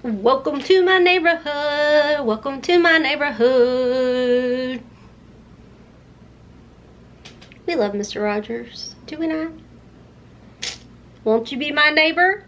Welcome to my neighborhood. Welcome to my neighborhood. We love Mr. Rogers, do we not? Won't you be my neighbor?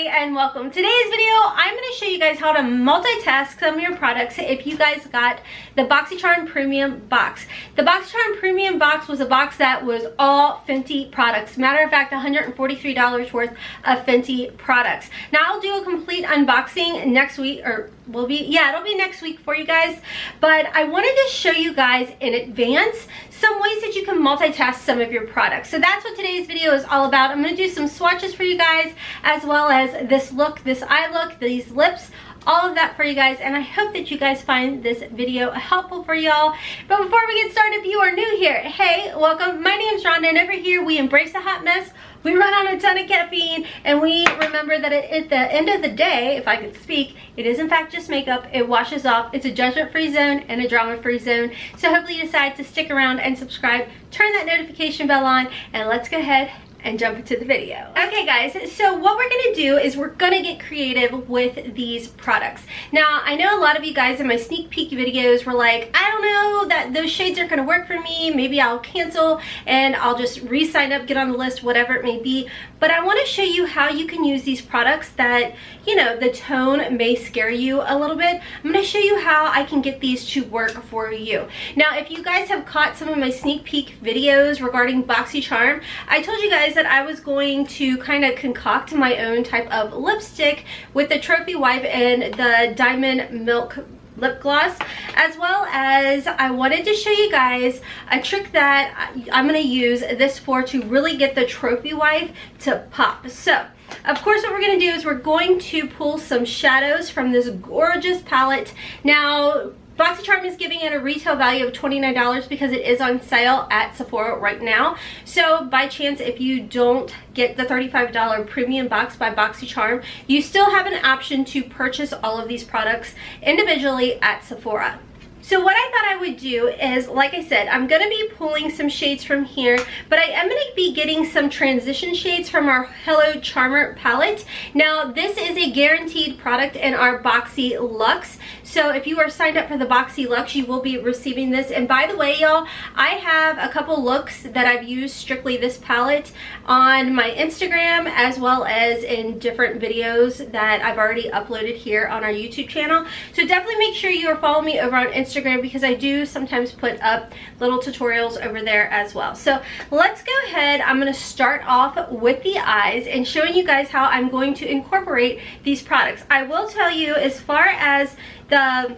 And welcome. Today's video, I'm going to show you guys how to multitask some of your products if you guys got the Boxycharm Premium Box. The Boxycharm Premium Box was a box that was all Fenty products. Matter of fact, $143 worth of Fenty products. Now I'll do a complete unboxing next week, or it'll be next week for you guys. But I wanted to show you guys in advance some ways that you can multitask some of your products. So that's what today's video is all about. I'm going to do some swatches for you guys, as well as this look, this eye look, these lips, all of that for you guys, and I hope that you guys find this video helpful for y'all. But before we get started, if you are new here, hey, welcome. My name's Rhonda, and over here we embrace a hot mess. We run on a ton of caffeine, and we remember that at the end of the day, if I could speak, it is in fact just makeup. It washes off. It's a judgment-free zone and a drama-free zone. So hopefully you decide to stick around and subscribe, turn that notification bell on, and let's go ahead and jump into the video. Okay guys, so what we're gonna do is we're gonna get creative with these products. Now, I know a lot of you guys in my sneak peek videos were like, I don't know, that those shades aren't gonna work for me. Maybe I'll cancel and I'll just re-sign up, get on the list, whatever it may be. But I wanna show you how you can use these products that, you know, the tone may scare you a little bit. I'm gonna show you how I can get these to work for you. Now, if you guys have caught some of my sneak peek videos regarding Boxycharm, I told you guys that I was going to kind of concoct my own type of lipstick with the Trophy Wife and the Diamond Milk lip gloss, as well as I wanted to show you guys a trick that I'm going to use this for to really get the Trophy Wife to pop. So of course what we're going to do is we're going to pull some shadows from this gorgeous palette. Now Boxycharm is giving it a retail value of $29 because it is on sale at Sephora right now. So by chance, if you don't get the $35 premium box by Boxycharm, you still have an option to purchase all of these products individually at Sephora. So what I thought I would do is, like I said, I'm going to be pulling some shades from here, but I am going to be getting some transition shades from our Hello Charmer palette. Now, this is a guaranteed product in our Boxy Luxe. So if you are signed up for the Boxy Luxe, you will be receiving this. And by the way, y'all, I have a couple looks that I've used strictly this palette on my Instagram, as well as in different videos that I've already uploaded here on our YouTube channel. So definitely make sure you are following me over on Instagram, because I do sometimes put up little tutorials over there as well. So let's go ahead. I'm going to start off with the eyes and showing you guys how I'm going to incorporate these products. I will tell you, as far as the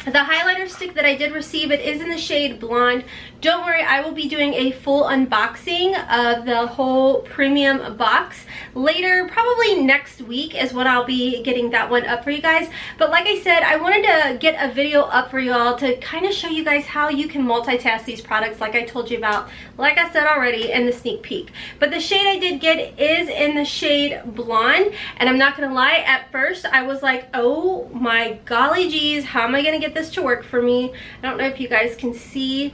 highlighter stick that I did receive, it is in the shade Blonde. Don't worry, I will be doing a full unboxing of the whole premium box later, probably next week is when I'll be getting that one up for you guys. But like I said, I wanted to get a video up for y'all to kind of show you guys how you can multitask these products, like I told you about, like I said already in the sneak peek. But the shade I did get is in the shade Blonde, and I'm not gonna lie, at first I was like, oh my golly geez, how am I gonna get this to work for me? I don't know if you guys can see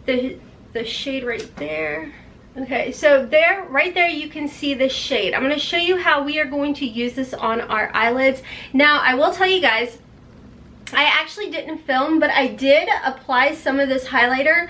the shade right there. Okay, so there, right there, you can see the shade. I'm going to show you how we are going to use this on our eyelids. Now, I will tell you guys, I actually didn't film, but I did apply some of this highlighter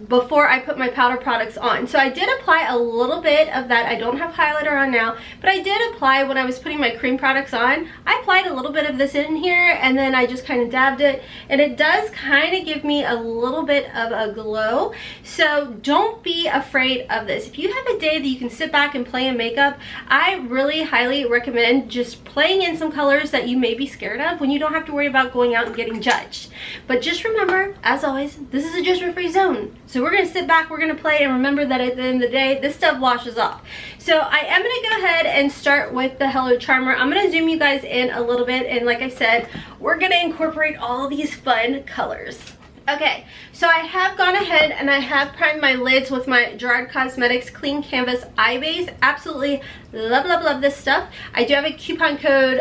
before I put my powder products on. So I did apply a little bit of that. I don't have highlighter on now, but I did apply when I was putting my cream products on. I applied a little bit of this in here, and then I just kind of dabbed it, and it does kind of give me a little bit of a glow. So don't be afraid of this. If you have a day that you can sit back and play in makeup, I really highly recommend just playing in some colors that you may be scared of when you don't have to worry about going out and getting judged. But just remember, as always, this is a judgment-free zone. So we're going to sit back, we're going to play, and remember that at the end of the day, this stuff washes off. So I am going to go ahead and start with the Hello Charmer. I'm going to zoom you guys in a little bit, and like I said, we're going to incorporate all these fun colors. Okay, so I have gone ahead and I have primed my lids with my Gerard Cosmetics Clean Canvas Eye Base. Absolutely love, love, love this stuff. I do have a coupon code,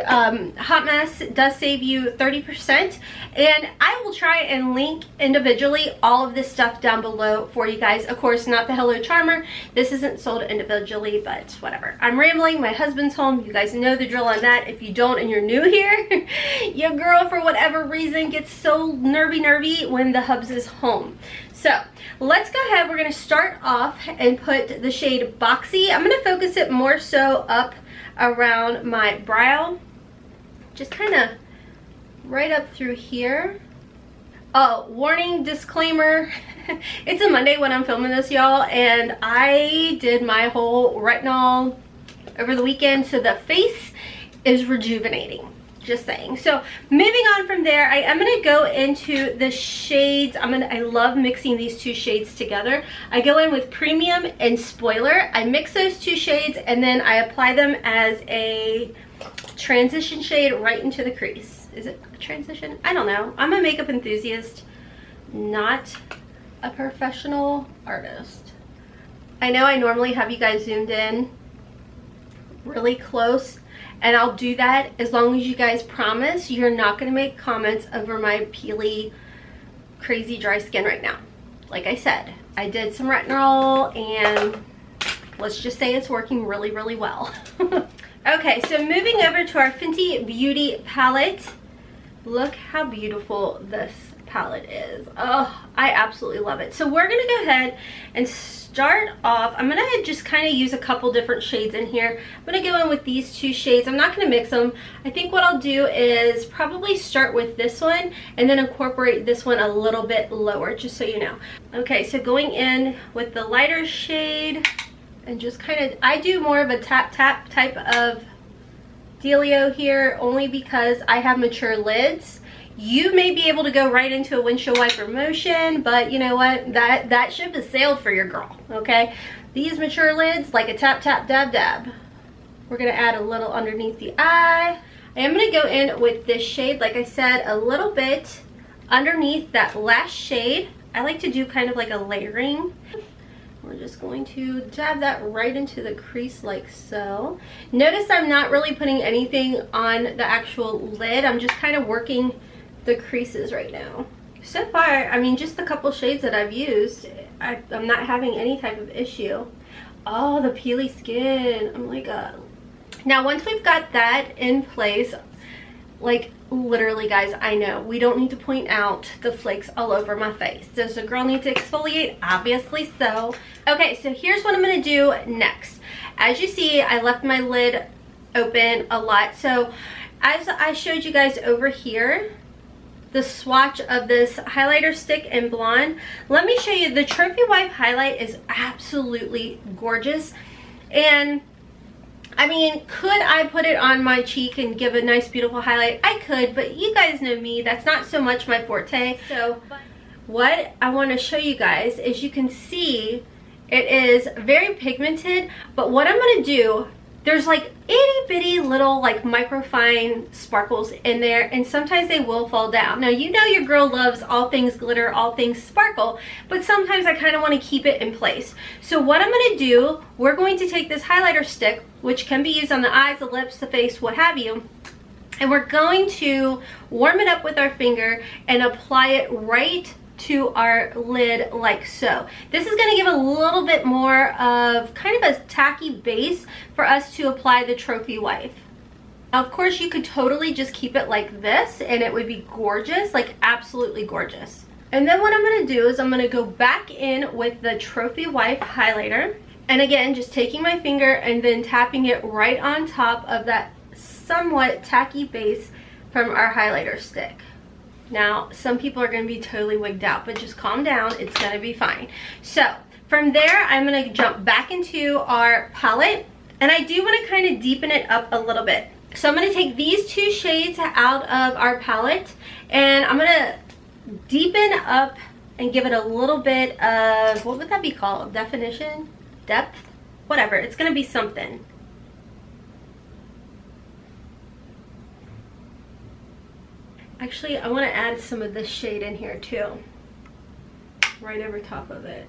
Hotmess. It does save you 30%. And I will try and link individually all of this stuff down below for you guys. Of course, not the Hello Charmer. This isn't sold individually, but whatever. I'm rambling. My husband's home. You guys know the drill on that. If you don't and you're new here, your girl, for whatever reason, gets so nervy when the hubs is home. So let's go ahead. We're going to start off and put the shade Boxy. I'm going to focus it more so up around my brow, just kind of right up through here. Oh, warning, disclaimer, it's a Monday when I'm filming this, y'all, and I did my whole retinol over the weekend, so the face is rejuvenating. Just saying. So moving on from there, I am going to go into the shades. I love mixing these two shades together. I go in with Premium and Spoiler. I mix those two shades and then I apply them as a transition shade right into the crease. Is it a transition? I don't know. I'm a makeup enthusiast, not a professional artist. I know I normally have you guys zoomed in really close, and I'll do that as long as you guys promise you're not going to make comments over my peely, crazy dry skin right now. Like I said, I did some retinol and let's just say it's working really, really well. Okay, so moving over to our Fenty Beauty palette. Look how beautiful this palette is. Oh, I absolutely love it. So we're going to go ahead and start off. I'm going to just kind of use a couple different shades in here. I'm going to go in with these two shades. I'm not going to mix them. I think what I'll do is probably start with this one and then incorporate this one a little bit lower, just so you know. Okay, so going in with the lighter shade and just kind of, I do more of a tap tap type of dealio here only because I have mature lids. You may be able to go right into a windshield wiper motion, but you know what? That ship has sailed for your girl, okay? These mature lids, like a tap, tap, dab, dab. We're gonna add a little underneath the eye. I am gonna go in with this shade, like I said, a little bit underneath that last shade. I like to do kind of like a layering. We're just going to dab that right into the crease like so. Notice I'm not really putting anything on the actual lid. I'm just kind of working the creases right now. So far, I mean, just the couple shades that I've used, I'm not having any type of issue. Oh, the peely skin. Oh my god. Now, once we've got that in place, like literally, guys, I know we don't need to point out the flakes all over my face. Does the girl need to exfoliate? Obviously so. Okay, so here's what I'm going to do next. As you see, I left my lid open a lot. So as I showed you guys over here, the swatch of this highlighter stick in blonde, let me show you. The Trophy Wife highlight is absolutely gorgeous. And I mean, could I put it on my cheek and give a nice beautiful highlight? I could, but you guys know me, that's not so much my forte. So what I want to show you guys is, you can see it is very pigmented, but what I'm going to do, there's like itty bitty little like microfine sparkles in there, and sometimes they will fall down. Now, you know your girl loves all things glitter, all things sparkle, but sometimes I kind of want to keep it in place. So what I'm going to do, we're going to take this highlighter stick, which can be used on the eyes, the lips, the face, what have you, and we're going to warm it up with our finger and apply it right to our lid like so. This is going to give a little bit more of kind of a tacky base for us to apply the Trophy Wife. Now, of course, you could totally just keep it like this and it would be gorgeous, like absolutely gorgeous. And then what I'm going to do is I'm going to go back in with the Trophy Wife highlighter, and again, just taking my finger and then tapping it right on top of that somewhat tacky base from our highlighter stick. Now, some people are going to be totally wigged out, but just calm down. It's going to be fine. So from there, I'm going to jump back into our palette, and I do want to kind of deepen it up a little bit. So I'm going to take these two shades out of our palette, and I'm going to deepen up and give it a little bit of, what would that be called? Definition? Depth? Whatever. It's going to be something. Actually, I want to add some of this shade in here too. right over top of it.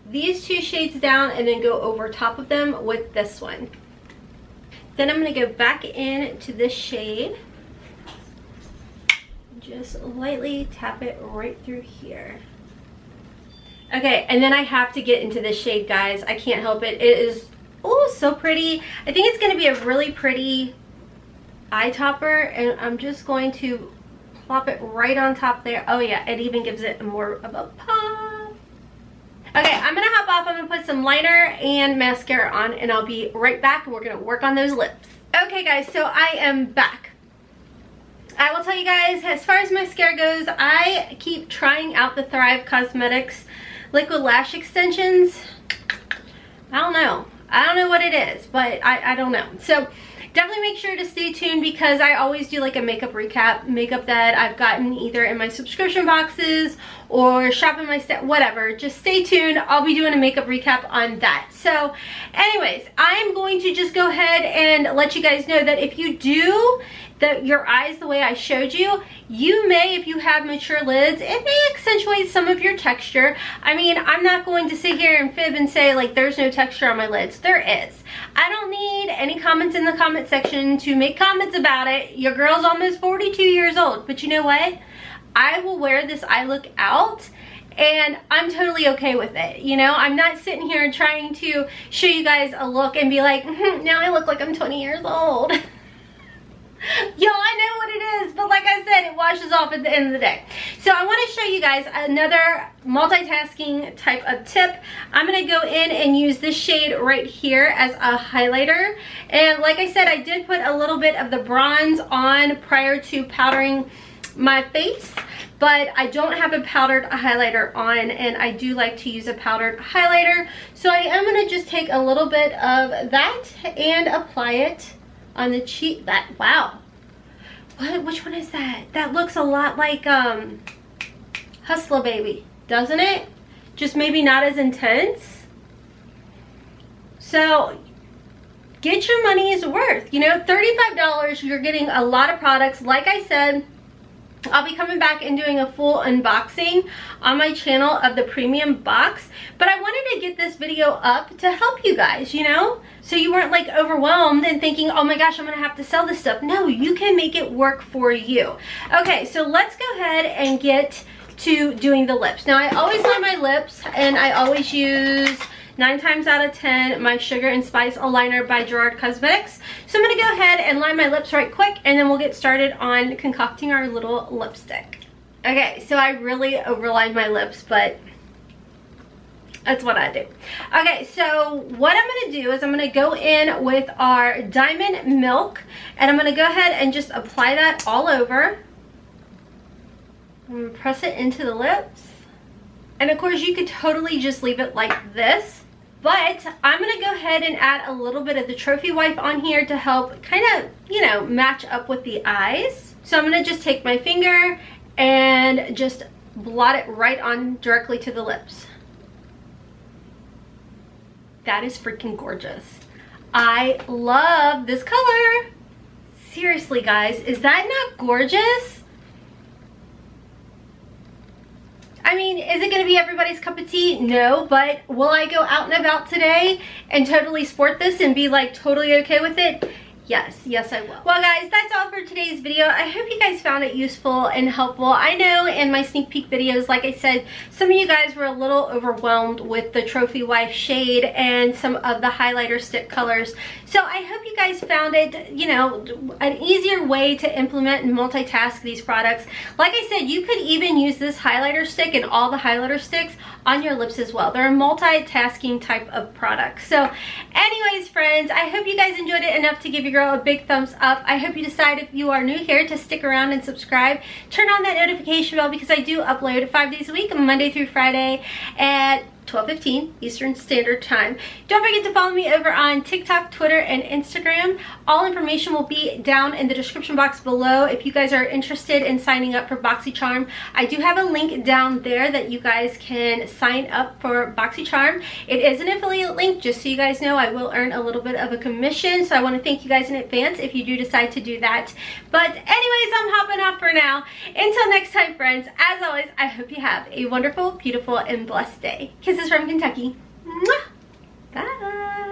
These two shades down and then go over top of them with this one. Then I'm going to go back in to this shade. Just lightly tap it right through here. Okay, and then I have to get into this shade, guys. I can't help it. It is, oh, so pretty. I think it's going to be a really pretty eye topper, and I'm just going to plop it right on top there. Oh yeah, it even gives it more of a pop. Okay, I'm gonna hop off. I'm gonna put some liner and mascara on, and I'll be right back, and we're gonna work on those lips. Okay guys, so I am back. I will tell you guys, as far as mascara goes, I keep trying out the Thrive Cosmetics liquid lash extensions. I don't know what it is, but I don't know. So definitely make sure to stay tuned, because I always do like a makeup recap, makeup that I've gotten either in my subscription boxes or shop in my set, whatever. Just stay tuned. I'll be doing a makeup recap on that. So anyways, I'm going to just go ahead and let you guys know that if you do your eyes the way I showed you, you may, if you have mature lids, it may accentuate some of your texture. I mean, I'm not going to sit here and fib and say like there's no texture on my lids. There is. I don't need any comments in the comment section to make comments about it. Your girl's almost 42 years old, but you know what? I will wear this eye look out, and I'm totally okay with it. You know, I'm not sitting here trying to show you guys a look and be like, now I look like I'm 20 years old. Y'all, I know what it is, but like I said, it washes off at the end of the day. So I want to show you guys another multitasking type of tip. I'm going to go in and use this shade right here as a highlighter. And like I said, I did put a little bit of the bronze on prior to powdering my face, but I don't have a powdered highlighter on, and I do like to use a powdered highlighter. So I am going to just take a little bit of that and apply it on the cheek. Wow, which one is that? That looks a lot like Hustler Baby, doesn't it? Just maybe not as intense. So get your money's worth. You know, $35, you're getting a lot of products. Like I said, I'll be coming back and doing a full unboxing on my channel of the premium box, but I wanted to get this video up to help you guys, you know, so you weren't like overwhelmed and thinking, oh my gosh, I'm gonna have to sell this stuff. No, you can make it work for you. Okay, so let's go ahead and get to doing the lips. Now I always line my lips, and I always use 9 times out of 10 my Sugar and Spice Aligner by Gerard Cosmetics. So I'm going to go ahead and line my lips right quick, and then we'll get started on concocting our little lipstick. Okay, so I really overlined my lips, but that's what I do. Okay, so what I'm going to do is I'm going to go in with our Diamond Milk, and I'm going to go ahead and just apply that all over. I'm going to press it into the lips. And of course, you could totally just leave it like this. But I'm going to go ahead and add a little bit of the Trophy Wipe on here to help kind of, you know, match up with the eyes. So I'm going to just take my finger and just blot it right on directly to the lips. That is freaking gorgeous. I love this color. Seriously, guys, is that not gorgeous? I mean, is it going to be everybody's cup of tea? No, but will I go out and about today and totally sport this and be like totally okay with it? Yes, I will. Well guys, that's all for today's video. I hope you guys found it useful and helpful. I know in my sneak peek videos, like I said, some of you guys were a little overwhelmed with the Trophy Wife shade and some of the highlighter stick colors. So I hope you guys found it, you know, an easier way to implement and multitask these products. Like I said, you could even use this highlighter stick and all the highlighter sticks on your lips as well. They're a multitasking type of product. So anyways, friends, I hope you guys enjoyed it enough to give your girl a big thumbs up. I hope you decide, if you are new here, to stick around and subscribe. Turn on that notification bell, because I do upload 5 days a week, Monday through Friday at 12:15 Eastern Standard Time. Don't forget to follow me over on TikTok, Twitter, and Instagram. All information will be down in the description box below. If you guys are interested in signing up for Boxycharm, I do have a link down there that you guys can sign up for Boxycharm. It is an affiliate link, just so you guys know. I will earn a little bit of a commission, so I want to thank you guys in advance if you do decide to do that. But anyways, I'm hopping off for now. Until next time, friends, as always, I hope you have a wonderful, beautiful, and blessed day. Kisses from Kentucky. Mwah! Bye.